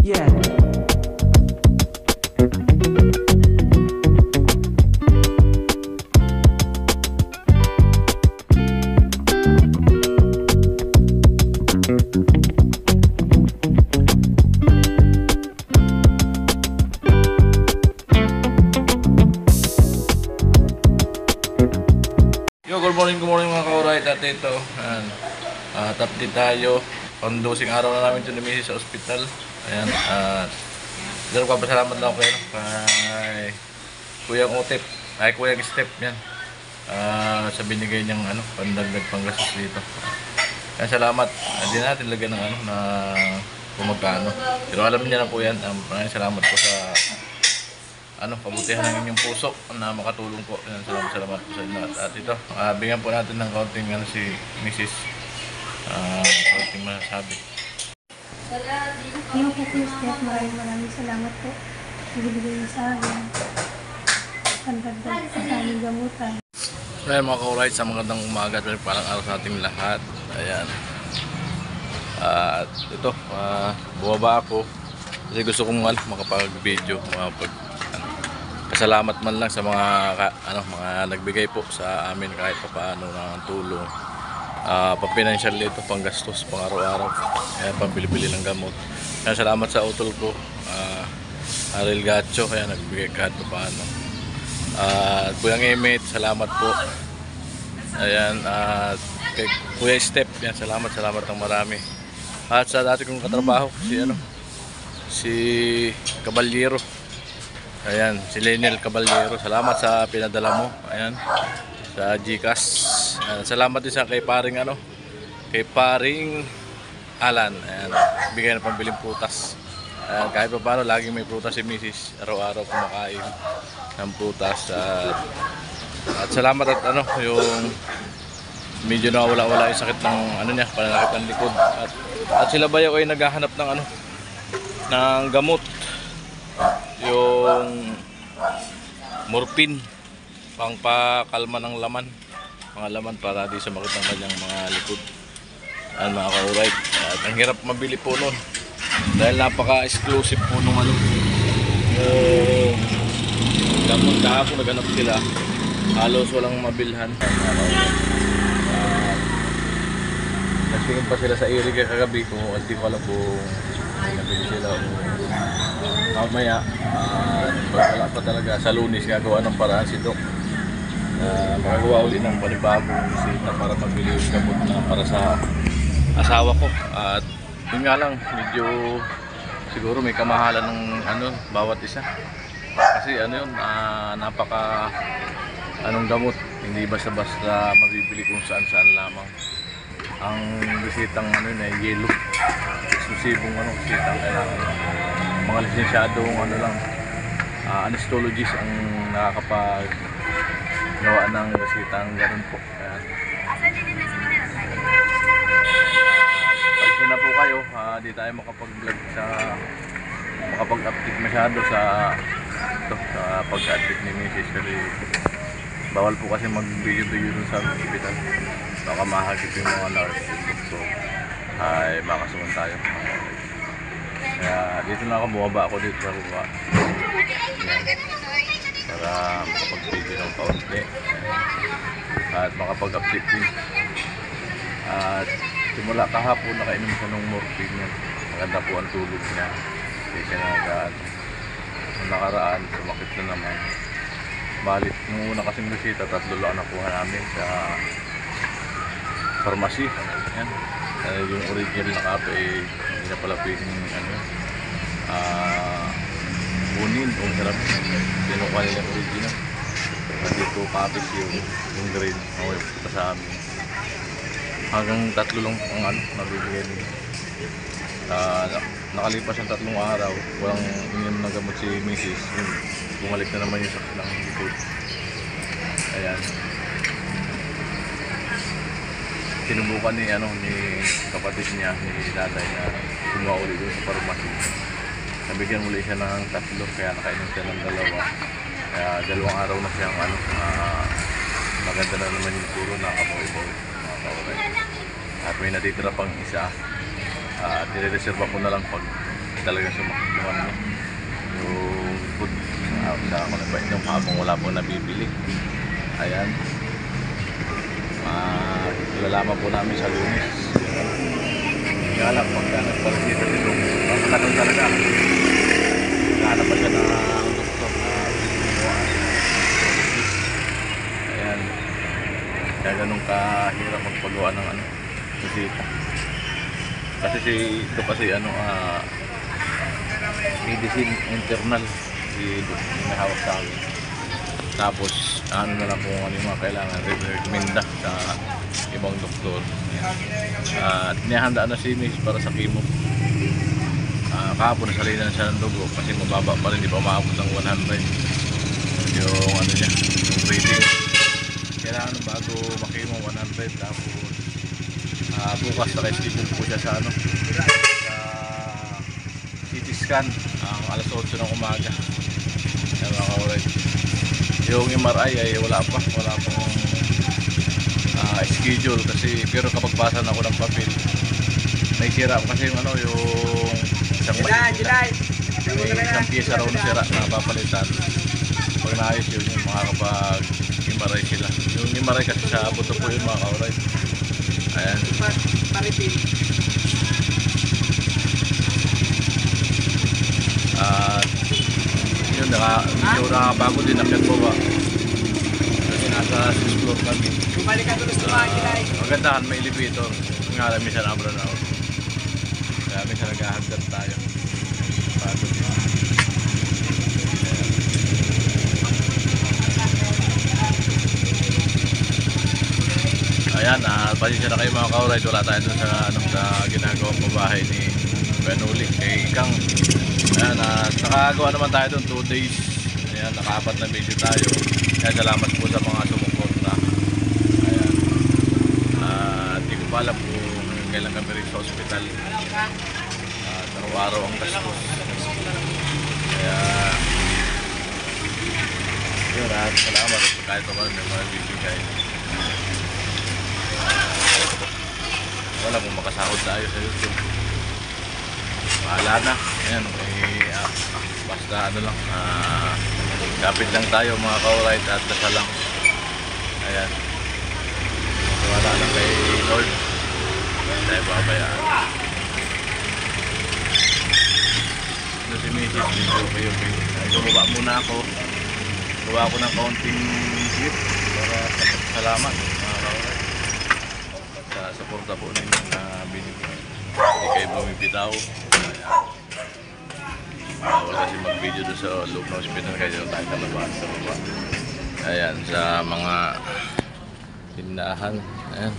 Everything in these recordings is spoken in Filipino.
Yeah. Good morning mga ka-alright. At ito, update tayo. Pang-dosing araw na namin ito ni Mrs. sa ospital. Ayan, pero papasalamat lang ako kay Kuyang Otep, ay Kuyang Step yan. Sa binigay niyang pandagdag panggastos dito. Kaya salamat. Hindi natin lagyan ng na kung magkano. Pero alam niya na po yan. Maraming salamat po sa pabutihan ng inyong puso na makatulong po. Salamat po sa inyo. At ito, bigyan po natin ng kaunting si Mrs. Kaunting masasabi. Yung po Step, maraming salamat po. Nagbibigay niyo sa akin. Pandagdag sa aming gamutan. So ayan mga ka-alright, sa magandang umaga at parang araw sa ating lahat. Ayan. At ito, bumaba ako kasi gusto kong makapag-video, pasalamat man lang sa mga mga nagbigay po sa amin kahit paano ng tulong. Pang-financial ito, pang-gastos, pang-araw-araw, pambili-bili ng gamot. Kaya salamat sa utol ko, Aril Gacho, kaya nagbigay kahit paano. Kuyang Emit, salamat po. Ayan, kay Kuya Step, yan, salamat ng marami. At sa dati kong katrabaho, si Caballero. Ayan, si Lenel Caballero, salamat sa pinadala mo. Ayan, sa GCash. Salamat din sa kay paring Alan. Ayan, bigay na pambiling prutas. Ayan, kahit pa paano, laging may prutas si Mrs. Araw-araw kumakain ng prutas. At salamat at yung medyo nawala-wala yung sakit ng niya, pananakit ng likod. At sila bayaw ay naghahanap ng gamot. Yung morphine pangpakalma ng mga laman para di sa makit ng kanyang mga likod. Ayan mga ka-alright. At ang hirap mabili po nun dahil napaka-exclusive po nung gamot. Kahapon naganap sila, halos walang mabilhan. Nagsingin pa sila sa Iriga kagabi kung hindi ko alam kung nabili sila mamaya. Wala pa talaga sa Lunes gagawa ng paraan si Doc. Magagawa uli ng panibagong bisita para magbili yung gamot na para sa asawa ko. At yun nga lang, medyo siguro may kamahalan ng bawat isa. Kasi napaka gamot, hindi basta-basta mabibili kung saan-saan lamang. Ang bisitang yellow, eksklusibong bisitang kailangan mga lisensyadong anesthesiologist ang nakakapag gawa ng bisitang ganun po. Pagsa na po kayo, di tayo makapag-vlog makapag-update masyado sa pagka-update ni Mrs. Kasi bawal po kasi mag-video dun sa hospital. Baka mahagip yung mga nurse. So, ay makasuman tayo. Kaya dito na ako, bumaba ako dito sa baba para makapag-video ng kaunti at makapag-update din. At simula kahapon nakainom siya ng morphine niya. Maganda po ang tulog niya. Hindi siya nung nakaraan, sumakit na naman. Balit nung una kasing bisita, 3 lang nakuha namin sa pharmacy. Yan. Yung original na kape hindi na pala pwedeng kunin o sarap. Kinuha nila yung original. At dito kape yung green pa sa amin. Hanggang 3 lang ang nabibigay nila. Nakalipas yung 3 araw, walang inyong nagamot si Mrs. Bumalik na naman yung sakit ng likod. Ayan. Sinubukan ni kapatid niya, ni tatay na kumuha ulit doon sa pharmacy. Nabigyan ulit siya ng 3, kaya nakainom siya ng 2. Kaya 2 araw na siyang maganda na naman yung puro nakabawi-bawi. At may natitira pang isa. At nire-reserva ko na lang pag talaga sumakit yung ano niya. Yung food sa ako nagpainom habang wala pong nabibili. Ayan. Lalaman po namin sa Lunes. Kaya lang pagka nagpalasita si Dok, matagal talaga. Naghanap pa siya ng doktor na binubuhaan. Ayan. Kaya ganun kahirap magpagawa ng ano, bisita. Kasi si ito kasi ano, medicine internal si Dok yung may hawak sa amin. Tapos ano na lang kung ano yung mga kailangan recommenda sa ibang doktor. At nihanda na si Miss para sa chemo. Kahapon nasalina na siya ng dugo kasi mababa pa rin, di pa umaabot ng 100 yung ano niya, yung reading. Kailangan bago makimo 100. Tapos bukas naka-schedule po siya sa ano, sa CT scan alas 8 ng umaga. Yan mga kauray. Yung MRI ay wala pong schedule kasi, pero kapag basa na ako ng papel may sira kasi yung ano, yung isang pyesa raw na sira na papalitan. Pag naayos yun, yung makakapag MRI sila. Yung MRI kasi sa buto po yung mga kauray. Ayan. At yun, medyo nakabago din akit po ba kasi nasa 6th floor kami. Magandahan, may elevator nga alam minsan abra na ako, kaya minsan naghahagdan tayo bago din. Ayan, pasensya na kayo mga ka-alright, wala tayo dun sa, ano, sa ginagawang pabahay ni Benuli kay Kang. Ayan, nakagawa naman tayo dun 2 days. Ayan, naka-4 na video tayo. Kaya salamat po sa mga sumuporta. Ayan. Hindi ko pa alam kung kailan kami rin sa ospital. Araw-araw ang gastos. Kaya yun, salamat at kahit ako may mga bibigay. Wala kung makasahod tayo sa YouTube. Bahala na. Ayan, basta ano lang, kapit lang tayo mga ka-alright at dasal lang. Ayan. Wala lang kay Lord. Tayo babayaan. Ito si Mrs. Okay. Ay, bumaba muna ako. Gawa ko ng kaunting clip para salamat mga ka-alright. Sa suporta po ninyo na binigyan. Hindi kayo bumibitaw. Bawal kasi mag-video doon sa loob ng hospital kaya tayo sa labas, sa baba. Ayan, sa mga tindahan. Ayan.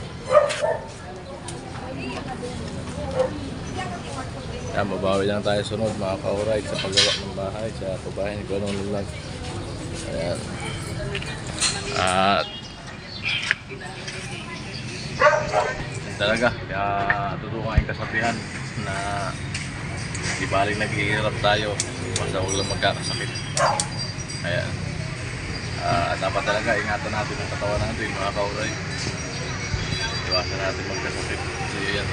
Ayan, babawi lang tayo sunod mga ka-alright sa paggawa ng bahay, sa pabahay ni Kuanong Lulag. Ayan. At talaga, kaya tutulungan yung kasabihan na di baling naghihirap tayo basta huwag lang magkakasakit. Ayan. Dapat talaga ingatan natin ang katawan natin mga kauray. Iwasan natin magkasakit kasi yan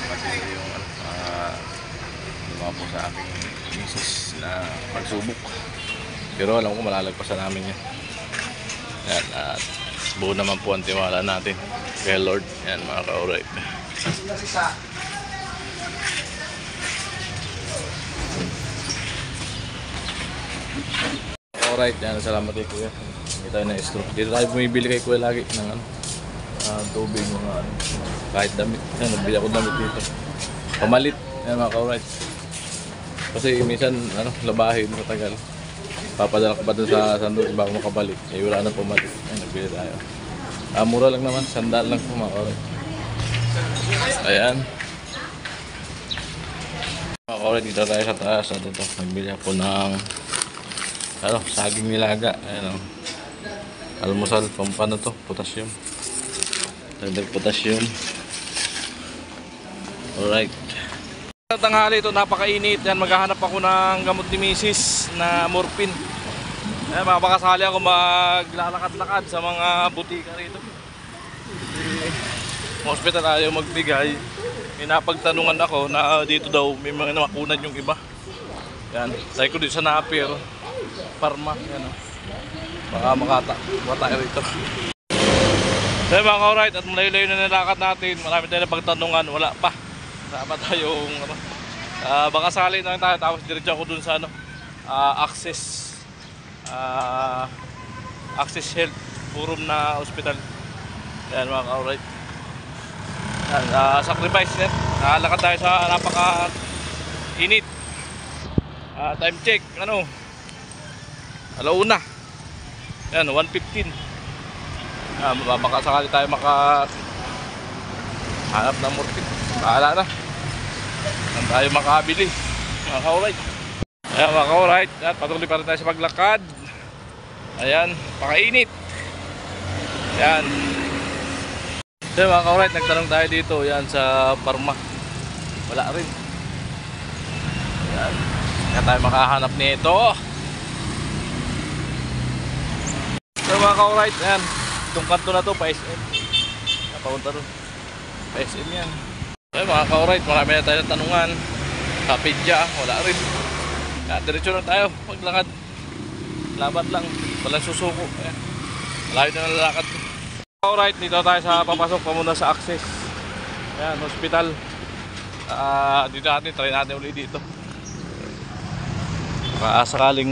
kasi yung po sa aking misis na pagsubok, pero alam ko malalagpasan namin yan. Ayan, at buo naman po ang tiwala natin kay Lord. Yan mga kauray. Alright, yan, salamat kay Kuya. Hindi tayo na stroke. Dito tayo bumibili kay Kuya lagi ng tubig, mga kahit damit. Yan, nagbili ako damit dito. Pamalit, yan mga kauray. Kasi minsan labahin matagal. Papadala ka pa dun sa sandok bago makabalik. Wala na pumalit. Ay, nagbili tayo. Mura lang naman, sandal lang po mga kauray. Ayan. Mga kauray, dito tayo sa taas. Dito, nagbili ako ng saging nilaga. Ayan, almusal, pampano to, potassium. Dagdag potassium. Alright. Tanghali ito, napakainit. Yan, maghahanap ako ng gamot ni Mrs. na morphine. Ayan, makakasali ako maglalakad-lakad sa mga butika rito. Hospital ayaw magbigay. may napagtanungan ako na dito daw may mga namakunan yung iba. Yan, tayo ko dito sa Napier Parma, yan o. Baka maka tayo rito. So mga ka-alright, at malayo-layo na nilakad natin. Marami tayo na pagtanungan, wala pa. Sama tayong ano, baka sakali na lang tayo. Tapos diretso ako dun sa ano, Access Health Forum na hospital. Yan mga ka-alright. Sacrifice net. Nakalakad tayo sa napaka-init. Time check, ano, alauna. Yan, 1:15. Baka sakali tayo hanap ng morphine. Bahala na. Saan tayo makabili, mga ka-alright. Ayan mga ka-alright, patuloy pa rin tayo sa paglakad. Ayan, pakainit. Ayan. So mga ka-alright, nagtanong tayo dito. Yan sa Parma. Wala rin. Ayan. Kaya tayo makahanap nito. So mga ka-alright, ayan. Itong kanto na to, pa-SM. Napapunta rin. Pa-SM yan. So mga ka-alright, marami na tayo tanungan. Sa Pedya, wala rin. Kaya diretso na tayo, maglakad. Labat lang, walang susuko. Ayan. Malayo na nalakad. Alright, dito tayo sa papasok pa muna sa Access. Ayan, hospital. Dito natin, try natin ulit dito. Sakaling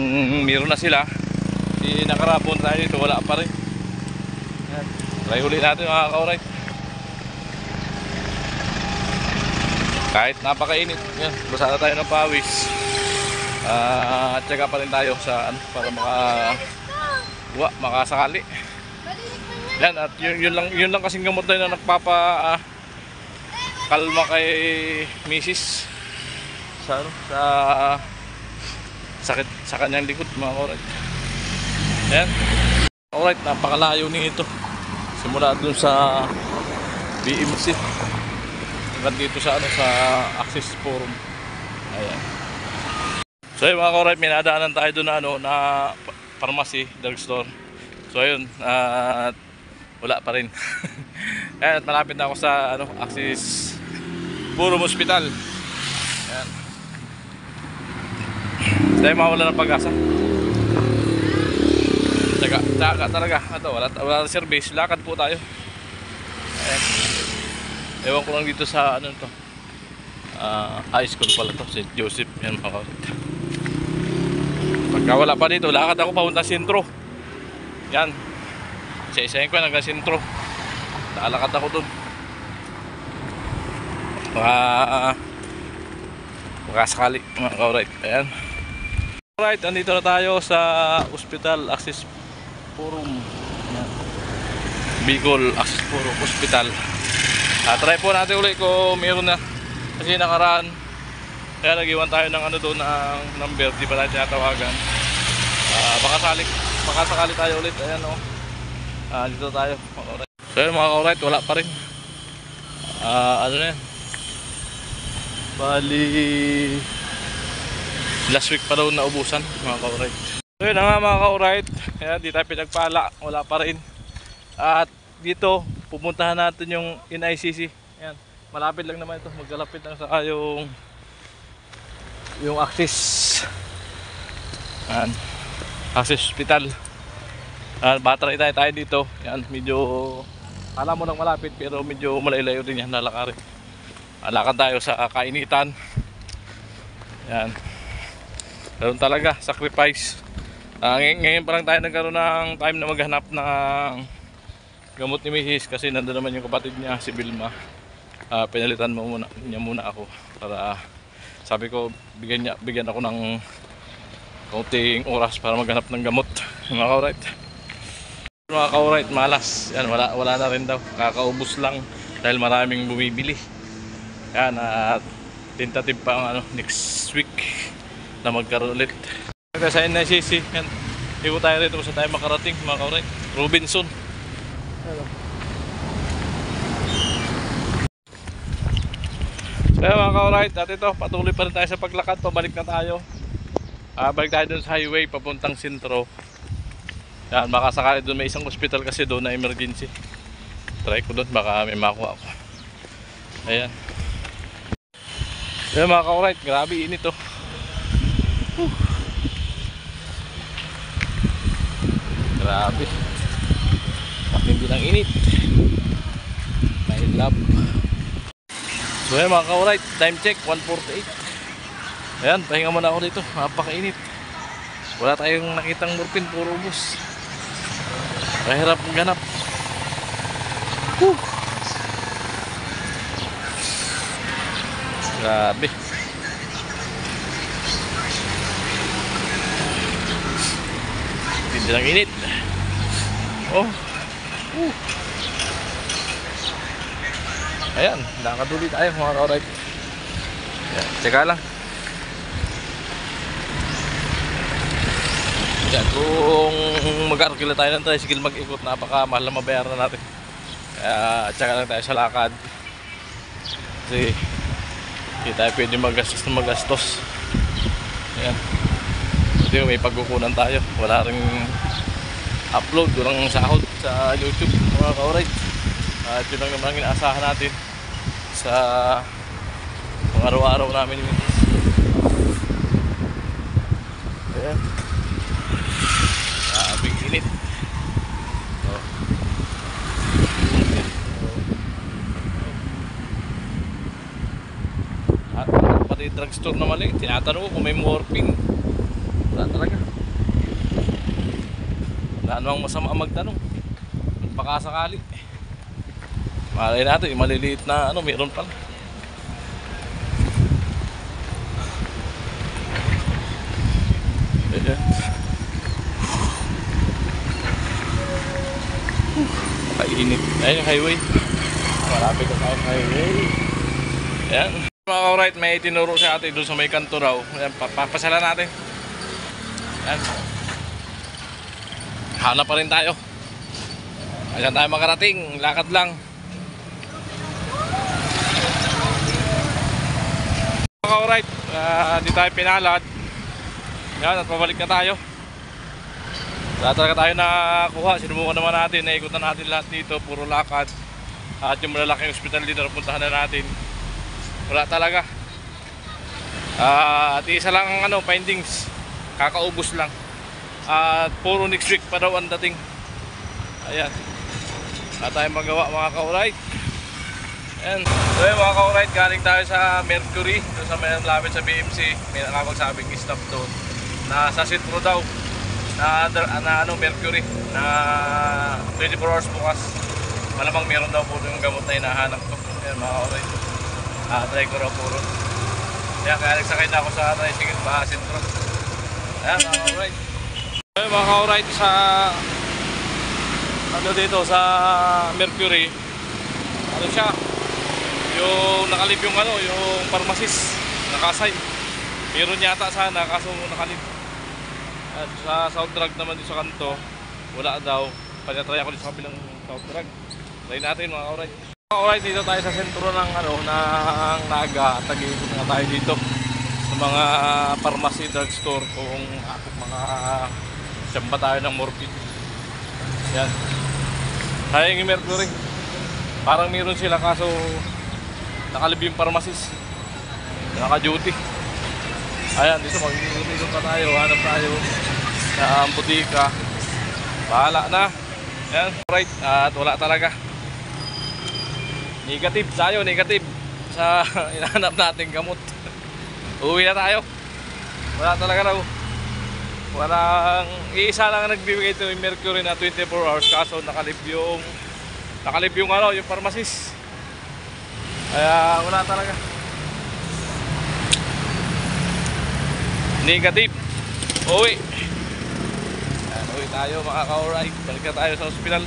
meron na sila. Di nakarapon tayo dito, wala pa rin. Ayan, try ulit natin mga ka-alright. Kahit napakainit, yan, basa na tayo ng pawis. At saka pa rin tayo sa ano, para makasakali. Yan, at yun lang kasing gamot na nagpapa kalma kay Mrs. sa ano, sa sakit sa kanyang likod mga ka-alright. Yan. Alright, napakalayo nito. Simula dun sa BMC. Hanggang dito sa ano, sa Access Forum. Ayan. So yun mga ka-alright, may nadaanan tayo doon na ano, na pharmacy, drugstore. So ayun, wala pa rin. Ayan, at malapit na ako sa ano, Access Forum Hospital. Ayan. Tayo mawala ng pag-asa. Tsaga talaga. Ito, wala service. Lakad po tayo. Ayan. Ewan ko lang dito sa ano to. High school pala to, St. Joseph. Yan mga ka-alright. Pagka wala pa dito, lakad ako papunta sentro. Yan. Isa-isahin ko hanggang sentro. Nalakad ako dun. Baka sakali mga ka-alright. Ayan. Alright, andito na tayo sa Hospital Access Forum. Ayan. Bicol Access Forum Hospital. Try po natin ulit kung meron na. Kasi nakaraan, kaya nag-iwan tayo ng ano doon ng number, di pa tayo tinatawagan. Baka sakali tayo ulit. Ayan o. Dito tayo. So yun mga ka-alright, wala pa rin. Ano na yan? Bali last week pa daw naubusan mga ka-alright. So yun nga mga ka-alright. Ayan, di tayo pinagpala. Wala pa rin. At dito, pupuntahan natin yung NICC. Ayan, malapit lang naman ito. Magkalapit lang sa yung Access. Ayan, Access Hospital. Battery tayo dito. Yan, medyo alam mo lang malapit pero medyo malayo din yan, lalakarin. Lakad tayo sa kainitan. Yan. Ganun talaga, sacrifice. Ngayon pa lang tayo nagkaroon ng time na maghanap ng gamot ni Mrs. kasi nandun naman yung kapatid niya, si Vilma. Pinalitan niya muna ako para sabi ko bigyan ako ng kaunting oras para maghanap ng gamot. Mga ka-alright. Mga ka-alright, malas. Yan, wala na rin daw. Kakaubos lang dahil maraming bumibili. Yan, at tentative pa ang ano, next week na magkaroon ulit. Sa NICC, yan. Ibo tayo rito sa tayo makarating, mga ka-alright. Robinson. So mga ka-alright, at ito, patuloy pa rin tayo sa paglakad. Pabalik na tayo. Balik tayo dun sa highway papuntang sentro. Yan, baka sakali doon may isang hospital kasi doon na emergency. Try ko doon, baka may makuha ako. Ayan. Yan mga ka-alright, grabe init oh. Grabe. Matindi ng init. My love. So yan mga ka-alright, time check 1:48. Ayan, pahinga muna ako dito. Napakainit. Wala tayong nakitang morphine, puro ubos. Mahirap ganap. Grabe. Tindi ng init. Oh. Ayan, nakaduli tayo mga ka-alright. Ayan, tsaka lang. Yan, kung mag-arkila tayo ng tricycle mag-ikot, napakamahal na mabayaran natin. Kaya tsaka lang tayo sa lakad. Kasi hindi tayo pwede magastos na magastos. Ayan. Kasi may pagkukunan tayo. Wala rin upload, walang sahod sa YouTube mga ka-alright. At yun lang naman ang inaasahan natin sa mga araw-araw namin. Ayan. Big init. Oh. At pati drugstore na mali, tinatanong ko kung may morphine. Wala talaga. Wala namang masama magtanong. Magpakasakali. Malay natin, yung maliliit na ano, meron pala. Ayan. Kainit. Ayun yung highway. Marami ka tayong highway. Ayan. Mga ka-alright, may tinuro si ate doon sa may kanto raw. Ayan, papasala natin. Ayan. Hanap pa rin tayo. Ayan tayo makarating. Lakad lang. Mga ka-alright, di tayo pinalad. Ayan, at pabalik na tayo. Wala talaga tayo nakakuha. Sinubukan naman natin, naikutan natin lahat dito, puro lakad. At yung malalaking hospital dito napuntahan na natin, wala talaga. At isa lang ang findings, kakaubos lang. At puro next week pa daw ang dating. Ayan, wala tayong magawa mga ka-alright. Ayan. So yun mga ka-alright, galing tayo sa Mercury, doon sa may lapit sa BMC. May nakapagsabing stop doon na sa sentro daw na Mercury na 24 hours bukas. Malamang meron daw po yung gamot na hinahanap ko. Ayan mga ka-alright, try ko raw po ron. Kaya nagsakay na ako sa tricycle ba sentro. Ayan mga ka-alright. Ayan mga ka-alright, sa dito sa Mercury, ano siya, yung nakalib yung yung pharmacist nakasay. Meron yata sana kaso nakalib. At sa South Drug naman dito sa kanto, wala daw. Pagka-try ako dito sa kabilang South Drug. Try natin mga ka-alright. Mga ka-alright, dito tayo sa sentro ng ng Naga. Tag-iikot nga tayo dito sa mga pharmacy drugstore kung mga tsamba tayo ng morphine. Yan. Sayang yung Mercury. Parang meron sila kaso nakalib yung pharmacist. Naka-duty. Ayan, dito mag-ikot pa tayo. Hanap tayo sa butika. Bahala na. Ayan, right. At wala talaga. Negative tayo, negative sa hinahanap natin gamot. Uwi na tayo. Wala talaga raw. Walang iisa lang nagbibigay ito yung Mercury na 24 hours kaso nakalib yung yung pharmacist. Kaya wala talaga. Negative. Uwi. Ayan, uwi tayo mga ka-alright. Balik na tayo sa ospital.